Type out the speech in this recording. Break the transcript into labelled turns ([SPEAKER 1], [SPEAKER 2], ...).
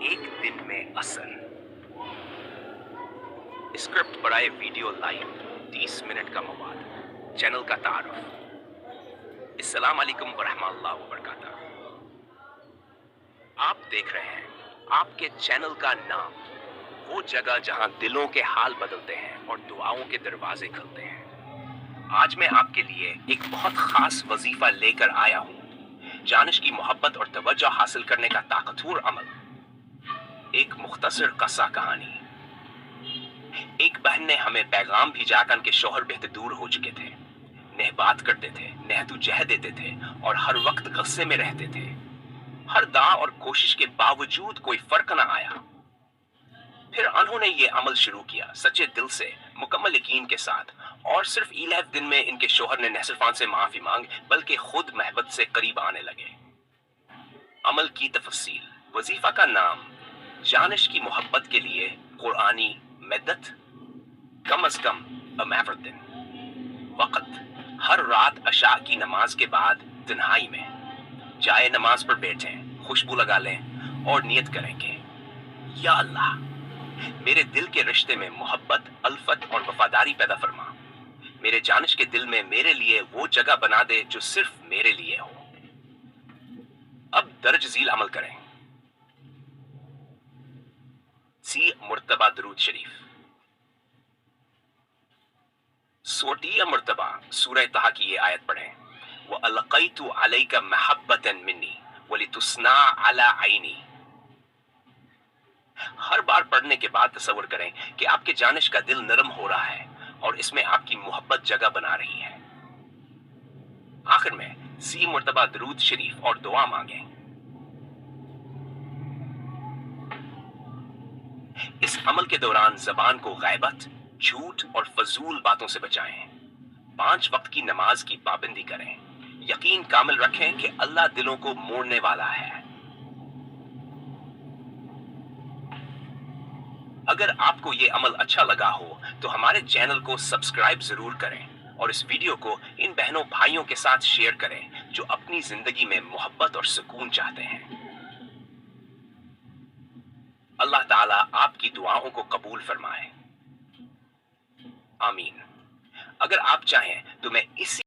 [SPEAKER 1] ایک دن میں اثر اسکرپٹ برائے ویڈیو لائیو 30 منٹ کا مواد چینل کا تعارف السلام علیکم ورحمۃ اللہ وبرکاتہ آپ دیکھ رہے ہیں آپ کے چینل کا نام وہ جگہ جہاں دلوں کے حال بدلتے ہیں اور دعاؤں کے دروازے کھلتے ہیں آج میں آپ کے لیے ایک بہت خاص وظیفہ لے کر آیا ہوں جانش کی محبت اور توجہ حاصل کرنے کا طاقتور عمل ایک مختصر قصہ کہانی ایک بہن نے ہمیں پیغام بھیجا کر کہ شوہر بہت دور ہو چکے تھے نہ بات کرتے تھے نہ تو جہ دیتے تھے اور ہر وقت غصے میں رہتے تھے ہر دعا اور کوشش کے باوجود کوئی فرق نہ آیا پھر انہوں نے یہ عمل شروع کیا سچے دل سے مکمل یقین کے ساتھ اور صرف 11 دن میں ان کے شوہر نے نہ صرف ان سے معافی مانگ بلکہ خود محبت سے قریب آنے لگے عمل کی تفصیل وظیفہ کا نام جانش کی محبت کے لیے قرآنی مدت کم از کم دن وقت ہر رات عشاء کی نماز کے بعد تنہائی میں جائے نماز پر بیٹھیں خوشبو لگا لیں اور نیت کریں کہ یا اللہ میرے دل کے رشتے میں محبت الفت اور وفاداری پیدا فرما میرے جانش کے دل میں میرے لیے وہ جگہ بنا دے جو صرف میرے لیے ہو اب درج ذیل عمل کریں سی مرتبہ درود شریف سوٹیہ مرتبہ سورہ طہ کی یہ آیت پڑھیں وَأَلْقَيْتُ عَلَيْكَ مَحَبَّةً مِّنِّي وَلِتُصْنَعَ عَلَىٰ عَيْنِي ہر بار پڑھنے کے بعد تصور کریں کہ آپ کے جانش کا دل نرم ہو رہا ہے اور اس میں آپ کی محبت جگہ بنا رہی ہے آخر میں سی مرتبہ درود شریف اور دعا مانگیں اس عمل کے دوران زبان کو غیبت جھوٹ اور فضول باتوں سے بچائیں 5 وقت کی نماز کی پابندی کریں یقین کامل رکھیں کہ اللہ دلوں کو موڑنے والا ہے اگر آپ کو یہ عمل اچھا لگا ہو تو ہمارے چینل کو سبسکرائب ضرور کریں اور اس ویڈیو کو ان بہنوں بھائیوں کے ساتھ شیئر کریں جو اپنی زندگی میں محبت اور سکون چاہتے ہیں اللہ تعالیٰ آپ کی دعاؤں کو قبول فرمائے آمین اگر آپ چاہیں تو میں اسی